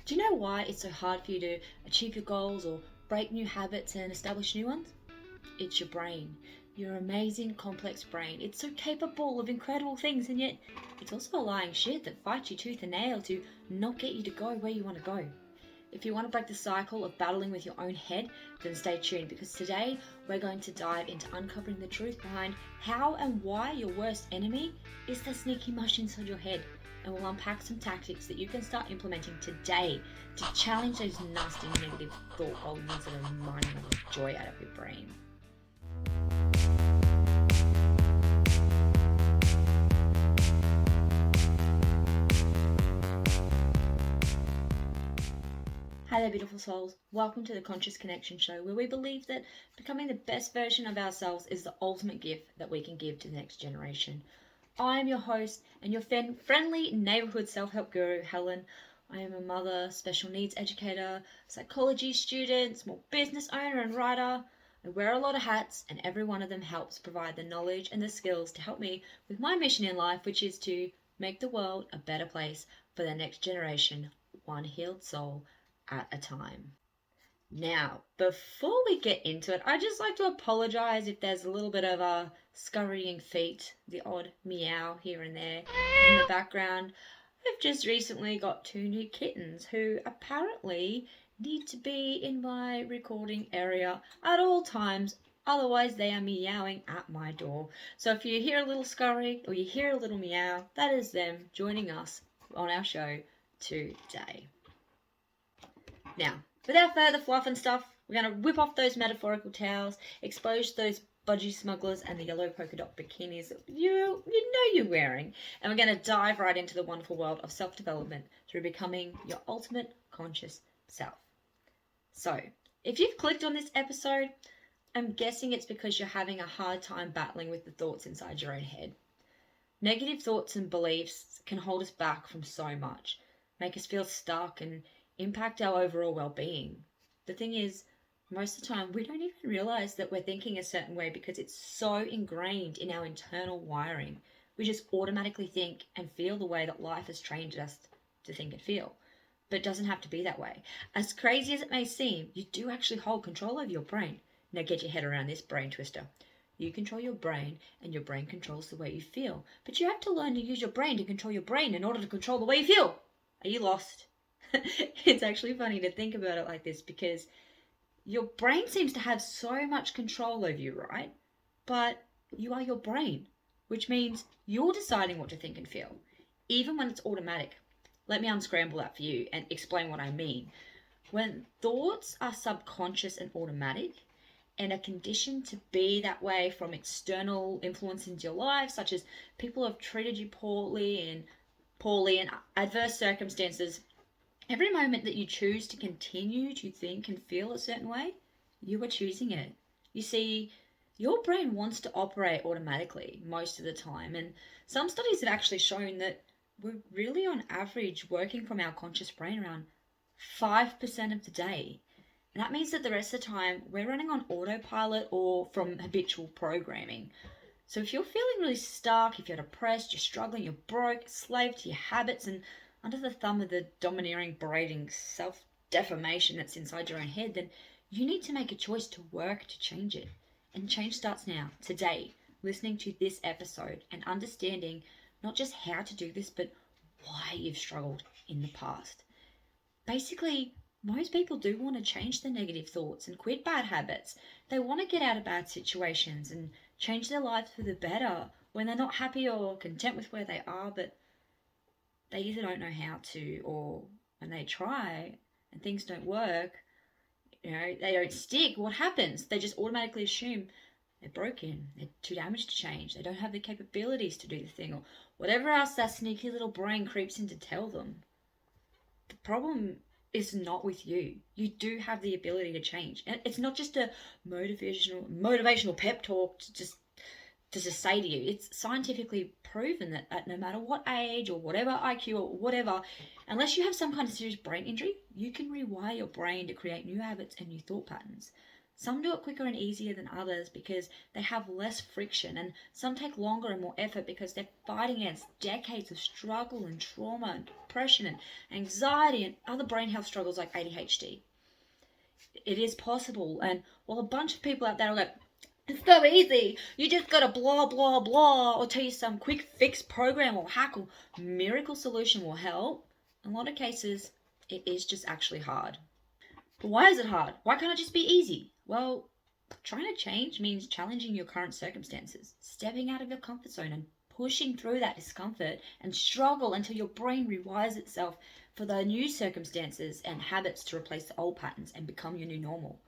Do you know why it's so hard for you to achieve your goals or break new habits and establish new ones? It's your brain. Your amazing, complex brain. It's so capable of incredible things, and yet it's also a lying shit that fights you tooth and nail to not get you to go where you want to go. If you want to break the cycle of battling with your own head, then stay tuned, because today we're going to dive into uncovering the truth behind how and why your worst enemy is the sneaky mush inside your head. And we'll unpack some tactics that you can start implementing today to challenge those nasty negative thought volumes that are mining the joy out of your brain. Hi there, beautiful souls. Welcome to the Conscious Connection Show, where we believe that becoming the best version of ourselves is the ultimate gift that we can give to the next generation. I am your host and your friendly neighborhood self-help guru, Helen. I am a mother, special needs educator, psychology student, small business owner and writer. I wear a lot of hats, and every one of them helps provide the knowledge and the skills to help me with my mission in life, which is to make the world a better place for the next generation, one healed soul at a time. Now, before we get into it, I'd just like to apologise if there's a little bit of a scurrying feet, the odd meow here and there in the background. I've just recently got 2 new kittens who apparently need to be in my recording area at all times, otherwise they are meowing at my door. So if you hear a little scurry or you hear a little meow, that is them joining us on our show today. Now, without further fluff and stuff, we're going to whip off those metaphorical towels, expose those budgie smugglers and the yellow polka dot bikinis that you know you're wearing, and we're going to dive right into the wonderful world of self-development through becoming your ultimate conscious self. So, if you've clicked on this episode, I'm guessing it's because you're having a hard time battling with the thoughts inside your own head. Negative thoughts and beliefs can hold us back from so much, make us feel stuck and impact our overall well-being. The thing is, most of the time we don't even realize that we're thinking a certain way because it's so ingrained in our internal wiring. We just automatically think and feel the way that life has trained us to think and feel. But it doesn't have to be that way. As crazy as it may seem, you do actually hold control over your brain. Now get your head around this brain twister. You control your brain, and your brain controls the way you feel. But you have to learn to use your brain to control your brain in order to control the way you feel. Are you lost? It's actually funny to think about it like this, because your brain seems to have so much control over you, right? But you are your brain, which means you're deciding what to think and feel, even when it's automatic. Let me unscramble that for you and explain what I mean. When thoughts are subconscious and automatic and are conditioned to be that way from external influence into your life, such as people who have treated you poorly and adverse circumstances, every moment that you choose to continue to think and feel a certain way, you are choosing it. You see, your brain wants to operate automatically most of the time, and some studies have actually shown that we're really on average working from our conscious brain around 5% of the day. And that means that the rest of the time we're running on autopilot or from habitual programming. So if you're feeling really stuck, if you're depressed, you're struggling, you're broke, slave to your habits, and under the thumb of the domineering, berating self-defamation that's inside your own head, then you need to make a choice to work to change it. And change starts now, today, listening to this episode and understanding not just how to do this, but why you've struggled in the past. Basically, most people do want to change their negative thoughts and quit bad habits. They want to get out of bad situations and change their lives for the better when they're not happy or content with where they are, but they either don't know how to, or when they try and things don't work, they don't stick, what happens? They just automatically assume they're broken, they're too damaged to change, they don't have the capabilities to do the thing, or whatever else that sneaky little brain creeps in to tell them. The problem is not with you. You do have the ability to change. And it's not just a motivational pep talk to just say to you. It's scientifically proven that at no matter what age or whatever IQ or whatever, unless you have some kind of serious brain injury, you can rewire your brain to create new habits and new thought patterns. Some do it quicker and easier than others because they have less friction, and some take longer and more effort because they're fighting against decades of struggle and trauma and depression and anxiety and other brain health struggles like ADHD. It is possible, and while a bunch of people out there are like, it's so easy, you just gotta blah blah blah, or tell you some quick fix program or hack or miracle solution will help, in a lot of cases it is just actually hard. But why is it hard? Why can't it just be easy? Well, trying to change means challenging your current circumstances, stepping out of your comfort zone and pushing through that discomfort and struggle until your brain rewires itself for the new circumstances and habits to replace the old patterns and become your new normal.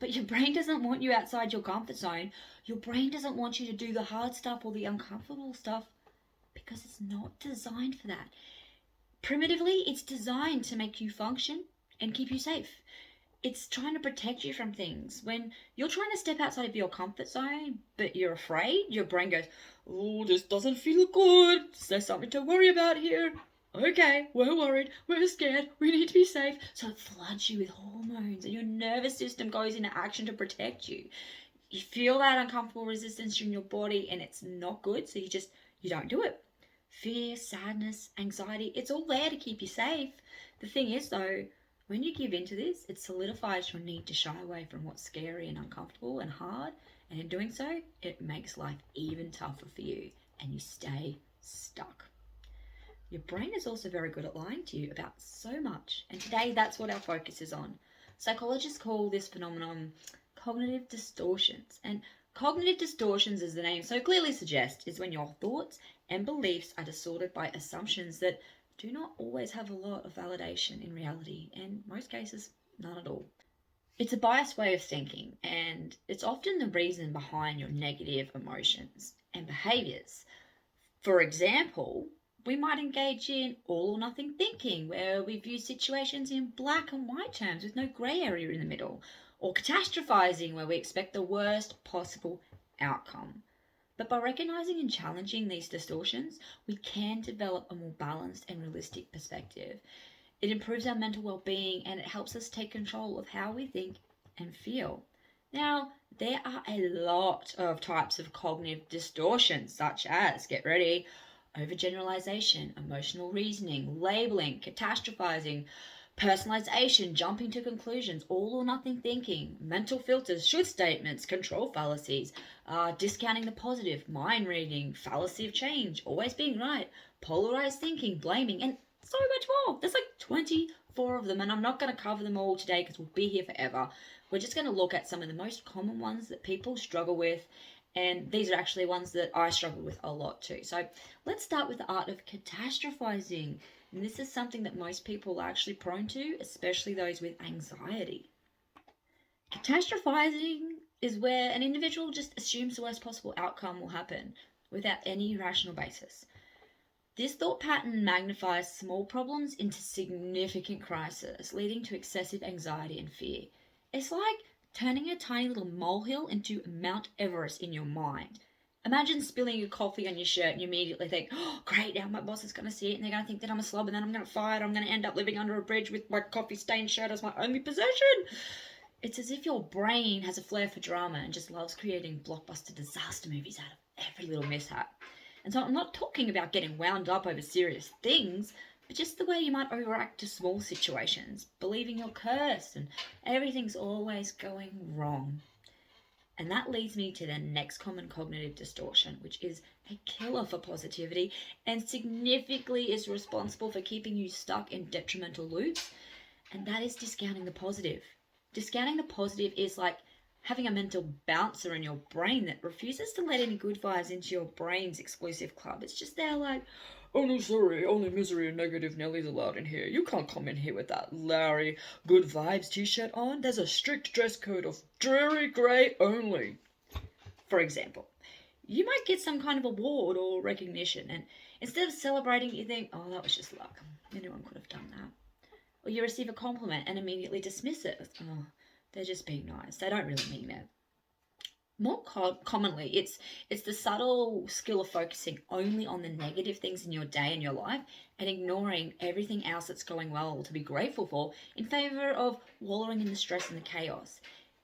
But your brain doesn't want you outside your comfort zone. Your brain doesn't want you to do the hard stuff or the uncomfortable stuff because it's not designed for that. Primitively, it's designed to make you function and keep you safe. It's trying to protect you from things. When you're trying to step outside of your comfort zone, but you're afraid, your brain goes, oh, this doesn't feel good. There's something to worry about here. Okay, we're worried, we're scared, we need to be safe. So it floods you with hormones and your nervous system goes into action to protect you. You feel that uncomfortable resistance in your body and it's not good, so you don't do it. Fear, sadness, anxiety, it's all there to keep you safe. The thing is though, when you give into this, it solidifies your need to shy away from what's scary and uncomfortable and hard, and in doing so, it makes life even tougher for you, and you stay stuck. Your brain is also very good at lying to you about so much, and today that's what our focus is on. Psychologists call this phenomenon cognitive distortions, and cognitive distortions, as the name so clearly suggests, is when your thoughts and beliefs are distorted by assumptions that do not always have a lot of validation in reality, and in most cases, none at all. It's a biased way of thinking, and it's often the reason behind your negative emotions and behaviours. For example, we might engage in all or nothing thinking, where we view situations in black and white terms with no grey area in the middle, or catastrophizing, where we expect the worst possible outcome. But by recognizing and challenging these distortions, we can develop a more balanced and realistic perspective. It improves our mental well-being and it helps us take control of how we think and feel. Now, there are a lot of types of cognitive distortions, such as, get ready, overgeneralization, emotional reasoning, labeling, catastrophizing, personalization, jumping to conclusions, all or nothing thinking, mental filters, should statements, control fallacies, discounting the positive, mind reading, fallacy of change, always being right, polarized thinking, blaming, and so much more. There's like 24 of them, and I'm not going to cover them all today because we'll be here forever. We're just going to look at some of the most common ones that people struggle with, and these are actually ones that I struggle with a lot too. So let's start with the art of catastrophizing. And this is something that most people are actually prone to, especially those with anxiety. Catastrophizing is where an individual just assumes the worst possible outcome will happen without any rational basis. This thought pattern magnifies small problems into significant crisis, leading to excessive anxiety and fear. It's like turning a tiny little molehill into Mount Everest in your mind. Imagine spilling your coffee on your shirt and you immediately think, oh, great, now my boss is going to see it and they're going to think that I'm a slob and then I'm going to get fired. I'm going to end up living under a bridge with my coffee-stained shirt as my only possession. It's as if your brain has a flair for drama and just loves creating blockbuster disaster movies out of every little mishap. And so I'm not talking about getting wound up over serious things, but just the way you might overreact to small situations, believing you're cursed and everything's always going wrong. And that leads me to the next common cognitive distortion, which is a killer for positivity and significantly is responsible for keeping you stuck in detrimental loops, and that is discounting the positive. Discounting the positive is like having a mental bouncer in your brain that refuses to let any good vibes into your brain's exclusive club. It's just there like, oh no, sorry, only misery and negative Nellies allowed in here. You can't come in here with that Larry good vibes t-shirt on. There's a strict dress code of dreary grey only. For example, you might get some kind of award or recognition, and instead of celebrating, you think, oh, that was just luck. Anyone could have done that. Or you receive a compliment and immediately dismiss it. Oh, they're just being nice. They don't really mean it. More commonly, it's the subtle skill of focusing only on the negative things in your day and your life and ignoring everything else that's going well to be grateful for in favor of wallowing in the stress and the chaos.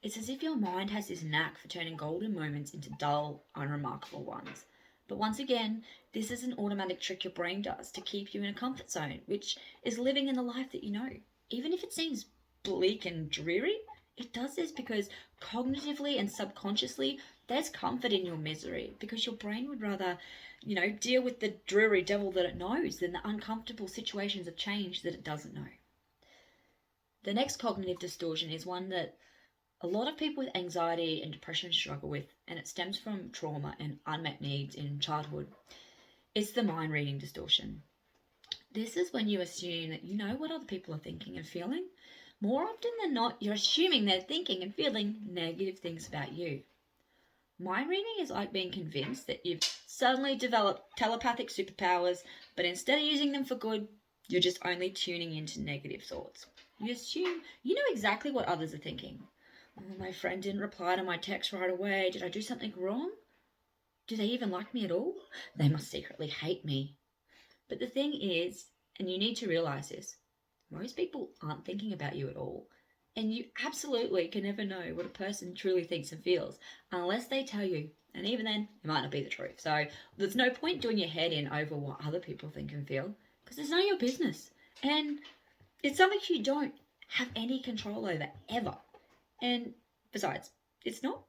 It's as if your mind has this knack for turning golden moments into dull, unremarkable ones. But once again, this is an automatic trick your brain does to keep you in a comfort zone, which is living in the life that you know. Even if it seems bleak and dreary, it does this because cognitively and subconsciously, there's comfort in your misery because your brain would rather, deal with the dreary devil that it knows than the uncomfortable situations of change that it doesn't know. The next cognitive distortion is one that a lot of people with anxiety and depression struggle with, and it stems from trauma and unmet needs in childhood. It's the mind reading distortion. This is when you assume that you know what other people are thinking and feeling. More often than not, you're assuming they're thinking and feeling negative things about you. Mind reading is like being convinced that you've suddenly developed telepathic superpowers, but instead of using them for good, you're just only tuning into negative thoughts. You assume you know exactly what others are thinking. Oh, my friend didn't reply to my text right away. Did I do something wrong? Do they even like me at all? They must secretly hate me. But the thing is, and you need to realise this, most people aren't thinking about you at all. And you absolutely can never know what a person truly thinks and feels unless they tell you. And even then, it might not be the truth. So there's no point doing your head in over what other people think and feel because it's none of your business. And it's something you don't have any control over ever. And besides, it's not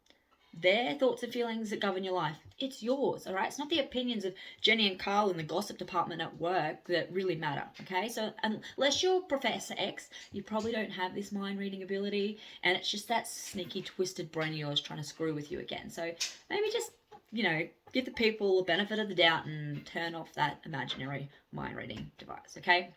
their thoughts and feelings that govern your life. It's yours, all right? It's not the opinions of Jenny and Carl in the gossip department at work that really matter, okay? So unless you're Professor X, you probably don't have this mind-reading ability, and it's just that sneaky, twisted brain of yours trying to screw with you again. So maybe just, give the people the benefit of the doubt and turn off that imaginary mind-reading device, okay?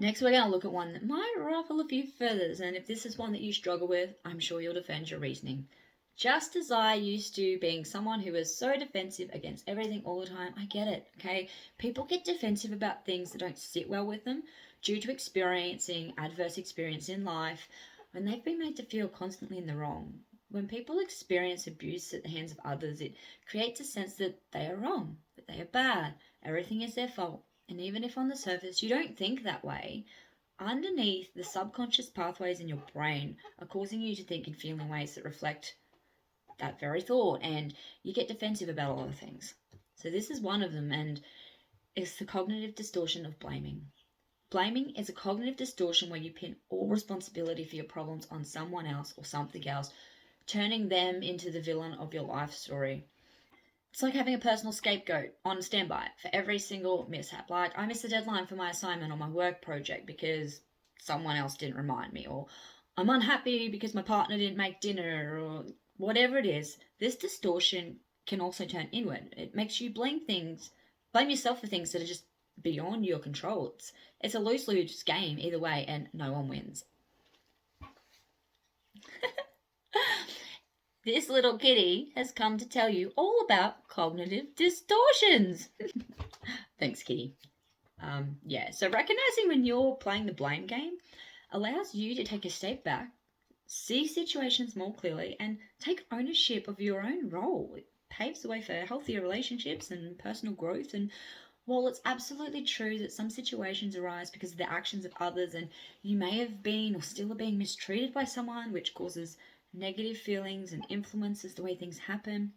Next, we're going to look at one that might ruffle a few feathers, and if this is one that you struggle with, I'm sure you'll defend your reasoning. Just as I used to being someone who was so defensive against everything all the time, I get it, okay? People get defensive about things that don't sit well with them due to experiencing adverse experience in life when they've been made to feel constantly in the wrong. When people experience abuse at the hands of others, it creates a sense that they are wrong, that they are bad, everything is their fault. And even if on the surface you don't think that way, underneath the subconscious pathways in your brain are causing you to think and feel in ways that reflect that very thought, and you get defensive about a lot of things. So this is one of them, and it's the cognitive distortion of blaming. Blaming is a cognitive distortion where you pin all responsibility for your problems on someone else or something else, turning them into the villain of your life story. It's like having a personal scapegoat on standby for every single mishap. Like, I missed the deadline for my assignment on my work project because someone else didn't remind me, or I'm unhappy because my partner didn't make dinner, or whatever it is. This distortion can also turn inward. It makes you blame yourself for things that are just beyond your control. It's a lose-lose game either way, and no one wins. This little kitty has come to tell you all about cognitive distortions. Thanks, kitty. So recognizing when you're playing the blame game allows you to take a step back, see situations more clearly, and take ownership of your own role. It paves the way for healthier relationships and personal growth. And while it's absolutely true that some situations arise because of the actions of others, and you may have been or still are being mistreated by someone, which causes negative feelings and influences the way things happen,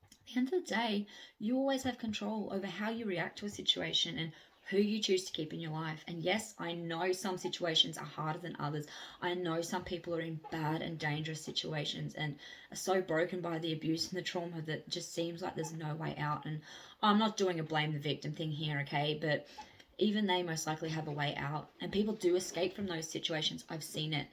at the end of the day, you always have control over how you react to a situation and who you choose to keep in your life. And yes, I know some situations are harder than others. I know some people are in bad and dangerous situations and are so broken by the abuse and the trauma that it just seems like there's no way out. And I'm not doing a blame the victim thing here, okay? But even they most likely have a way out. And people do escape from those situations. I've seen it.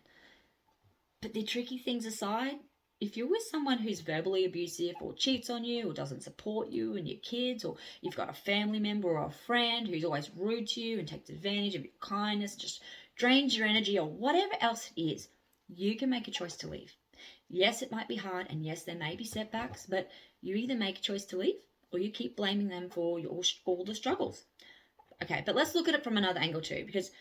But the tricky things aside, if you're with someone who's verbally abusive or cheats on you or doesn't support you and your kids, or you've got a family member or a friend who's always rude to you and takes advantage of your kindness, just drains your energy or whatever else it is, you can make a choice to leave. Yes, it might be hard, and yes, there may be setbacks, but you either make a choice to leave or you keep blaming them for all the struggles. Okay, but let's look at it from another angle too, because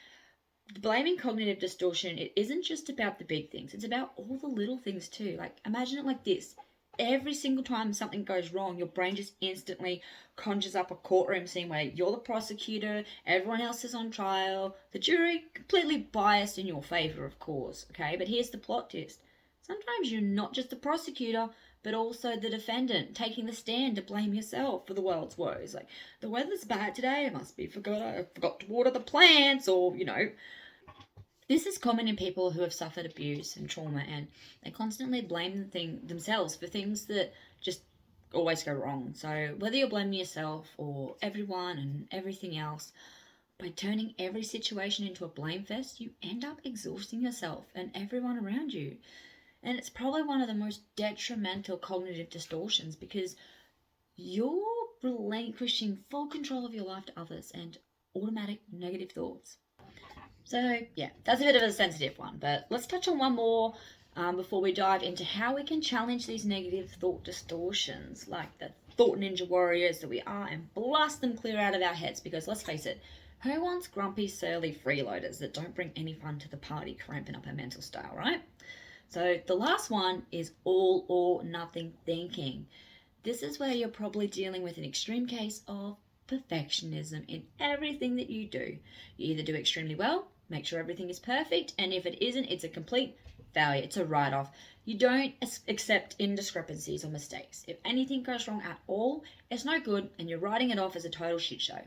blaming cognitive distortion, it isn't just about the big things. It's about all the little things too. Like, imagine it like this. every single time something goes wrong, your brain just instantly conjures up a courtroom scene where you're the prosecutor, everyone else is on trial, the jury completely biased in your favor, of course, okay? But here's the plot twist. Sometimes you're not just the prosecutor, but also the defendant, taking the stand to blame yourself for the world's woes. Like, the weather's bad today, I forgot to water the plants, or, this is common in people who have suffered abuse and trauma, and they constantly blame themselves for things that just always go wrong. So whether you're blaming yourself or everyone and everything else, by turning every situation into a blame fest, you end up exhausting yourself and everyone around you. And it's probably one of the most detrimental cognitive distortions, because you're relinquishing full control of your life to others and automatic negative thoughts. So, yeah, that's a bit of a sensitive one, but let's touch on one more before we dive into how we can challenge these negative thought distortions, like the thought ninja warriors that we are, and blast them clear out of our heads. Because let's face it, who wants grumpy, surly freeloaders that don't bring any fun to the party, cramping up our mental style, right? So the last one is all or nothing thinking. This is where you're probably dealing with an extreme case of perfectionism in everything that you do. You either do extremely well, make sure everything is perfect, and if it isn't, it's a complete failure. It's a write-off. You don't accept indiscrepancies or mistakes. If anything goes wrong at all, it's no good, and you're writing it off as a total shit show.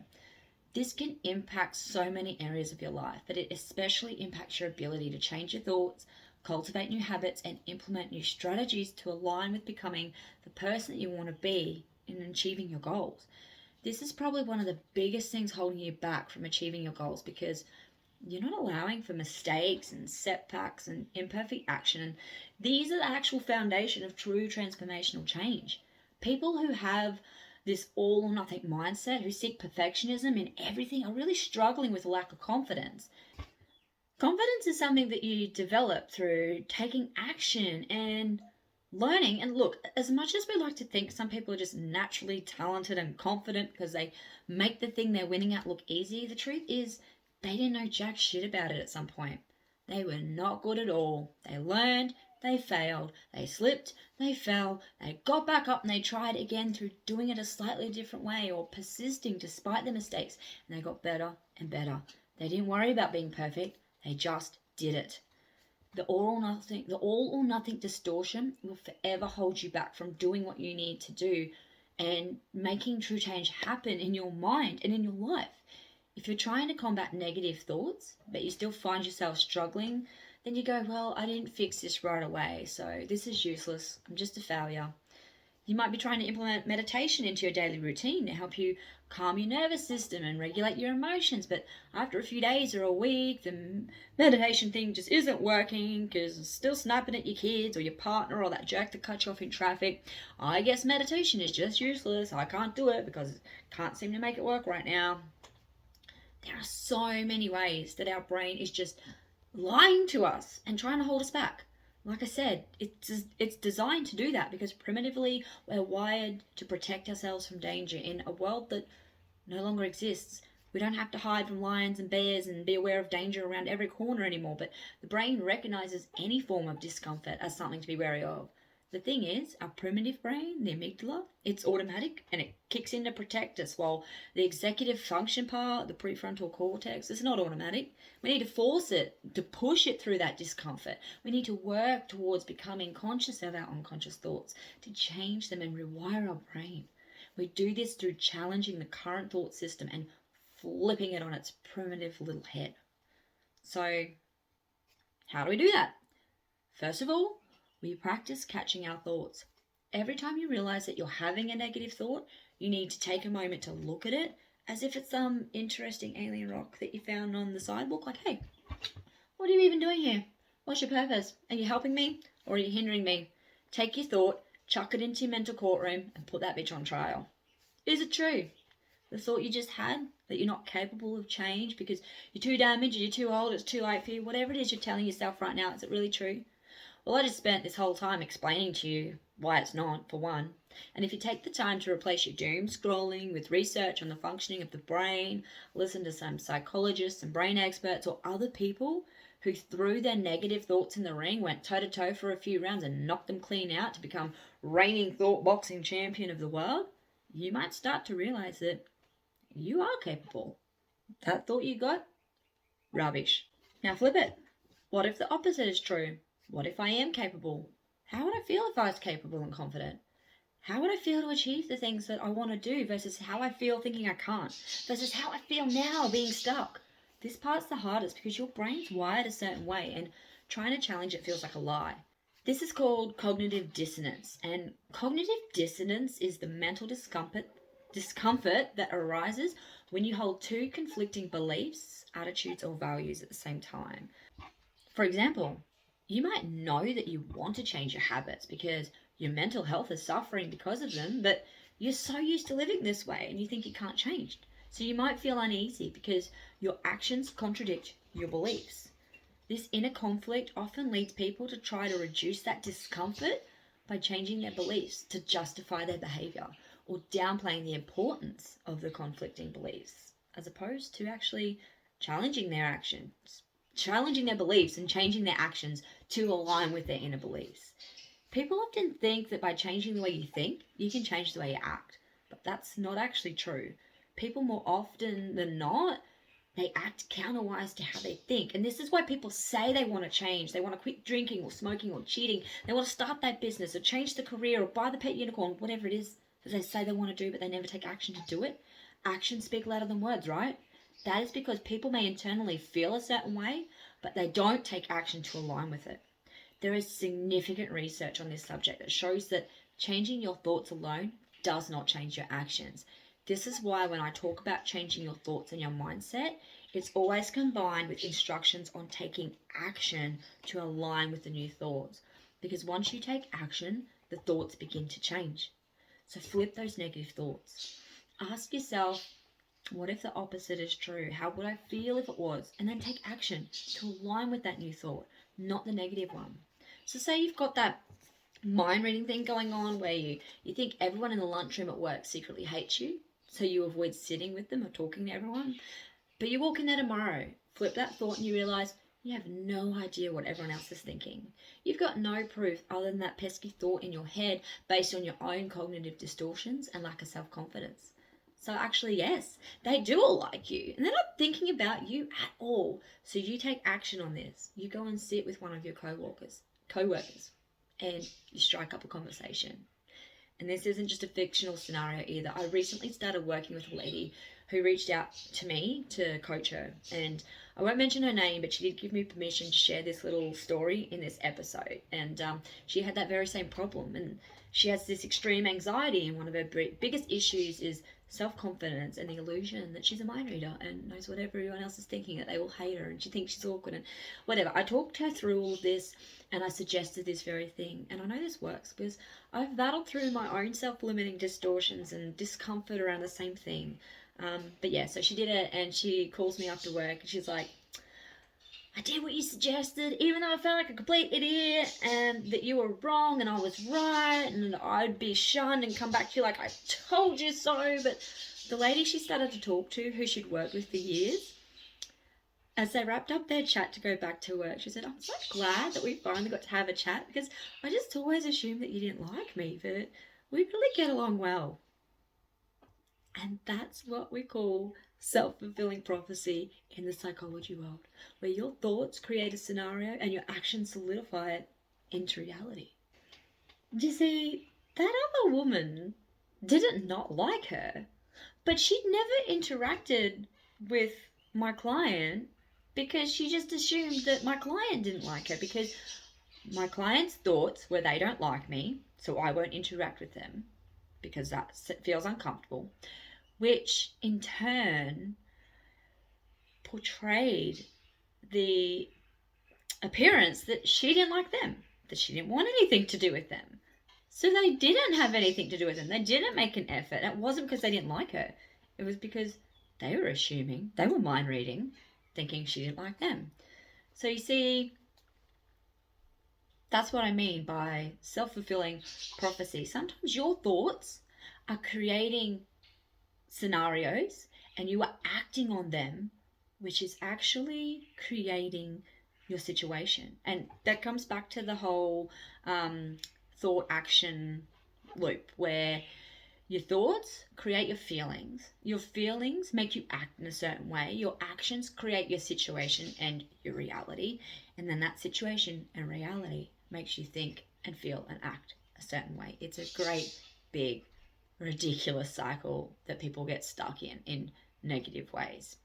This can impact so many areas of your life, but it especially impacts your ability to change your thoughts, cultivate new habits, and implement new strategies to align with becoming the person that you want to be in achieving your goals. This is probably one of the biggest things holding you back from achieving your goals, because you're not allowing for mistakes and setbacks and imperfect action. And these are the actual foundation of true transformational change. People who have this all or nothing mindset, who seek perfectionism in everything, are really struggling with a lack of confidence. Confidence is something that you develop through taking action and learning. And look, as much as we like to think some people are just naturally talented and confident because they make the thing they're winning at look easy, the truth is they didn't know jack shit about it at some point. They were not good at all. They learned, they failed, they slipped, they fell, they got back up, and they tried again through doing it a slightly different way or persisting despite the mistakes, and they got better and better. They didn't worry about being perfect. They just did it. The all or nothing distortion will forever hold you back from doing what you need to do and making true change happen in your mind and in your life. If you're trying to combat negative thoughts, but you still find yourself struggling, then you go, well, I didn't fix this right away, so this is useless. I'm just a failure. You might be trying to implement meditation into your daily routine to help you calm your nervous system and regulate your emotions, but after a few days or a week, the meditation thing just isn't working because it's still snapping at your kids or your partner or that jerk that cut you off in traffic. I guess meditation is just useless. I can't do it because I can't seem to make it work right now. There are so many ways that our brain is just lying to us and trying to hold us back. Like I said, it's designed to do that because primitively we're wired to protect ourselves from danger in a world that no longer exists. We don't have to hide from lions and bears and be aware of danger around every corner anymore, but the brain recognizes any form of discomfort as something to be wary of. The thing is, our primitive brain, the amygdala, it's automatic and it kicks in to protect us, while the executive function part, the prefrontal cortex, is not automatic. We need to force it, to push it through that discomfort. We need to work towards becoming conscious of our unconscious thoughts, to change them and rewire our brain. We do this through challenging the current thought system and flipping it on its primitive little head. So, how do we do that? First of all, we practice catching our thoughts. Every time you realize that you're having a negative thought, you need to take a moment to look at it as if it's some interesting alien rock that you found on the sidewalk. Like, hey, what are you even doing here? What's your purpose? Are you helping me or are you hindering me? Take your thought, chuck it into your mental courtroom, and put that bitch on trial. Is it true? The thought you just had, that you're not capable of change because you're too damaged, you're too old, it's too late for you, whatever it is you're telling yourself right now, is it really true? Well, I just spent this whole time explaining to you why it's not, for one. And if you take the time to replace your doom scrolling with research on the functioning of the brain, listen to some psychologists and brain experts or other people who threw their negative thoughts in the ring, went toe-to-toe for a few rounds and knocked them clean out to become reigning thought boxing champion of the world, you might start to realize that you are capable. That thought you got? Rubbish. Now flip it. What if the opposite is true? What if I am capable? How would I feel if I was capable and confident? How would I feel to achieve the things that I want to do versus how I feel thinking I can't, versus how I feel now being stuck? This part's the hardest because your brain's wired a certain way and trying to challenge it feels like a lie. This is called cognitive dissonance, and cognitive dissonance is the mental discomfort that arises when you hold two conflicting beliefs, attitudes, or values at the same time. For example, you might know that you want to change your habits because your mental health is suffering because of them, but you're so used to living this way and you think you can't change. So you might feel uneasy because your actions contradict your beliefs. This inner conflict often leads people to try to reduce that discomfort by changing their beliefs to justify their behavior or downplaying the importance of the conflicting beliefs, as opposed to actually challenging their beliefs and changing their actions to align with their inner beliefs. People often think that by changing the way you think, you can change the way you act, but that's not actually true. People more often than not, they act counterwise to how they think. And this is why people say they want to change. They want to quit drinking or smoking or cheating. They want to start that business or change the career or buy the pet unicorn, whatever it is that they say they want to do, but they never take action to do it. Actions speak louder than words, right? That is because people may internally feel a certain way, but they don't take action to align with it. There is significant research on this subject that shows that changing your thoughts alone does not change your actions. This is why when I talk about changing your thoughts and your mindset, it's always combined with instructions on taking action to align with the new thoughts. Because once you take action, the thoughts begin to change. So flip those negative thoughts. Ask yourself, what if the opposite is true? How would I feel if it was? And then take action to align with that new thought, not the negative one. So say you've got that mind reading thing going on where you think everyone in the lunchroom at work secretly hates you, so you avoid sitting with them or talking to everyone. But you walk in there tomorrow, flip that thought and you realise you have no idea what everyone else is thinking. You've got no proof other than that pesky thought in your head based on your own cognitive distortions and lack of self-confidence. So actually, yes, they do all like you and they're not thinking about you at all. So you take action on this. You go and sit with one of your co-workers and you strike up a conversation. And this isn't just a fictional scenario either. I recently started working with a lady who reached out to me to coach her. And I won't mention her name, but she did give me permission to share this little story in this episode. And she had that very same problem. And she has this extreme anxiety. And one of her biggest issues is self-confidence and the illusion that she's a mind reader and knows what everyone else is thinking, that they will hate her and she thinks she's awkward and whatever. I talked her through all of this and I suggested this very thing. And I know this works because I've battled through my own self-limiting distortions and discomfort around the same thing. But yeah, so she did it and she calls me after work and she's like, I did what you suggested, even though I felt like a complete idiot and that you were wrong and I was right and I'd be shunned and come back to you like I told you so. But the lady she started to talk to, who she'd worked with for years, as they wrapped up their chat to go back to work, she said, I'm so glad that we finally got to have a chat because I just always assumed that you didn't like me, but we really get along well. And that's what we call self-fulfilling prophecy in the psychology world, where your thoughts create a scenario and your actions solidify it into reality. You see, that other woman didn't not like her, but she'd never interacted with my client because she just assumed that my client didn't like her because my client's thoughts were they don't like me, so I won't interact with them because that feels uncomfortable, which in turn portrayed the appearance that she didn't like them, that she didn't want anything to do with them. So they didn't have anything to do with them. They didn't make an effort. It wasn't because they didn't like her. It was because they were assuming, they were mind reading, thinking she didn't like them. So you see, That's what I mean by self-fulfilling prophecy. Sometimes your thoughts are creating scenarios and you are acting on them, which is actually creating your situation. And that comes back to the whole thought action loop, where your thoughts create your feelings make you act in a certain way, your actions create your situation and your reality, and then that situation and reality makes you think and feel and act a certain way. It's a great big ridiculous cycle that people get stuck in negative ways.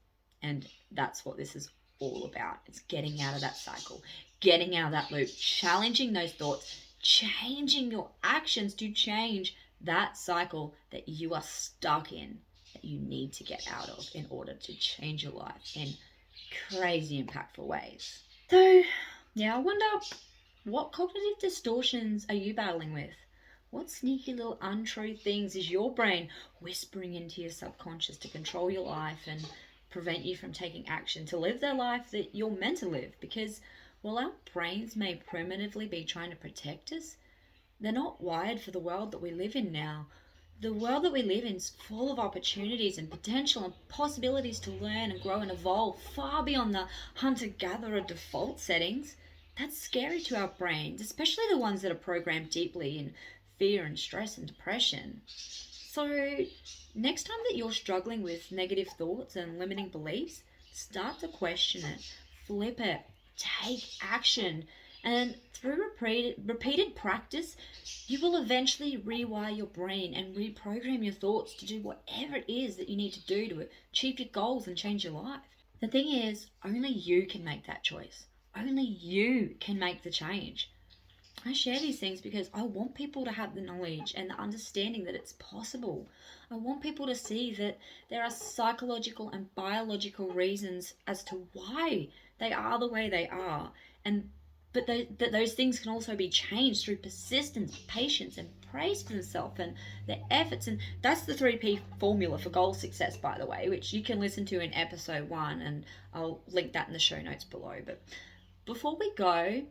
And that's what this is all about. It's getting out of that cycle, getting out of that loop, challenging those thoughts, changing your actions to change that cycle that you are stuck in, that you need to get out of in order to change your life in crazy impactful ways. So, yeah, I wonder, what cognitive distortions are you battling with? What sneaky little untrue things is your brain whispering into your subconscious to control your life and prevent you from taking action to live the life that you're meant to live? Because while our brains may primitively be trying to protect us, they're not wired for the world that we live in now. The world that we live in is full of opportunities and potential and possibilities to learn and grow and evolve far beyond the hunter-gatherer default settings. That's scary to our brains, especially the ones that are programmed deeply in fear and stress and depression. So next time that you're struggling with negative thoughts and limiting beliefs, start to question it, flip it, take action. And through repeated practice, you will eventually rewire your brain and reprogram your thoughts to do whatever it is that you need to do to achieve your goals and change your life. The thing is, only you can make that choice. Only you can make the change. I share these things because I want people to have the knowledge and the understanding that it's possible. I want people to see that there are psychological and biological reasons as to why they are the way they are, but that those things can also be changed through persistence, patience, and praise for themselves and their efforts. And that's the 3P formula for goal success, by the way, which you can listen to in episode 1, and I'll link that in the show notes below. But before we go,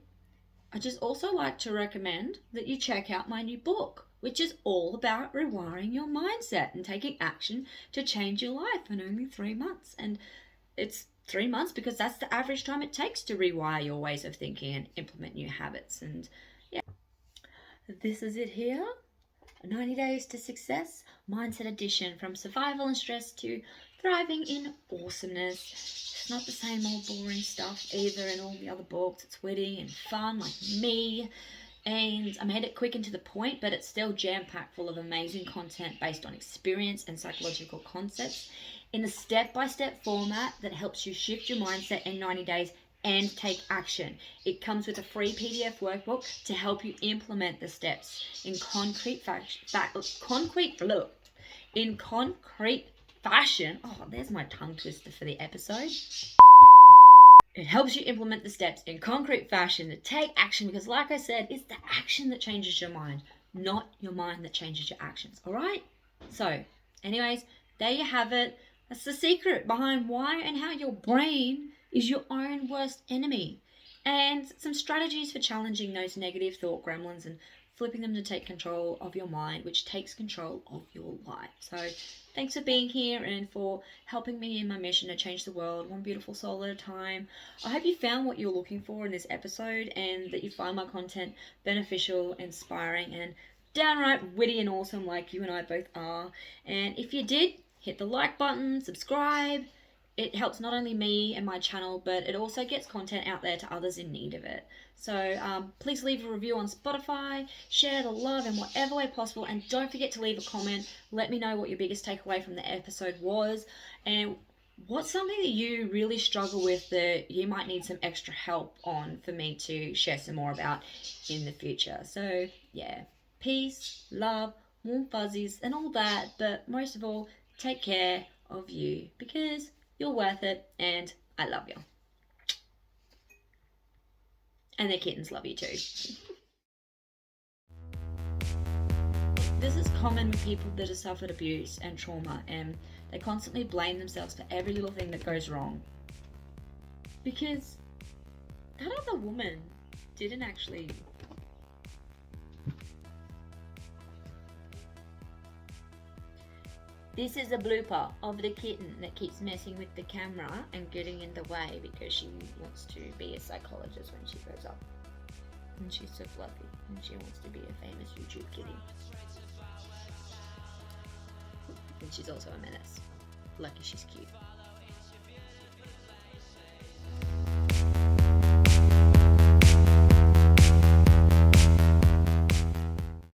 I just also like to recommend that you check out my new book, which is all about rewiring your mindset and taking action to change your life in only 3 months. And it's 3 months because that's the average time it takes to rewire your ways of thinking and implement new habits. And yeah, this is it here. 90 Days to Success Mindset Edition, from survival and stress to thriving in awesomeness. It's not the same old boring stuff either in all the other books. It's witty and fun like me, and I made it quick and to the point, but it's still jam-packed full of amazing content based on experience and psychological concepts in a step-by-step format that helps you shift your mindset in 90 days and take action. It comes with a free PDF workbook to help you implement the steps in concrete fashion. Oh, there's my tongue twister for the episode. It helps you implement the steps in concrete fashion to take action, because like I said, it's the action that changes your mind, not your mind that changes your actions. All right? So, anyways, there you have it. That's the secret behind why and how your brain is your own worst enemy, and some strategies for challenging those negative thought gremlins and flipping them to take control of your mind, which takes control of your life. So thanks for being here and for helping me in my mission to change the world one beautiful soul at a time. I hope you found what you're looking for in this episode, and that you find my content beneficial, inspiring, and downright witty and awesome like you and I both are. And if you did, hit the like button, subscribe. It helps not only me and my channel, but it also gets content out there to others in need of it. So please leave a review on Spotify, share the love in whatever way possible, and don't forget to leave a comment. Let me know what your biggest takeaway from the episode was, and what's something that you really struggle with that you might need some extra help on for me to share some more about in the future. So yeah, peace, love, warm fuzzies, and all that, but most of all, take care of you, because you're worth it, and I love you. And the kittens love you too. This is common with people that have suffered abuse and trauma, and they constantly blame themselves for every little thing that goes wrong. Because that other woman didn't actually This is a blooper of the kitten that keeps messing with the camera and getting in the way because she wants to be a psychologist when she grows up. And she's so fluffy and she wants to be a famous YouTube kitty. And she's also a menace. Lucky she's cute.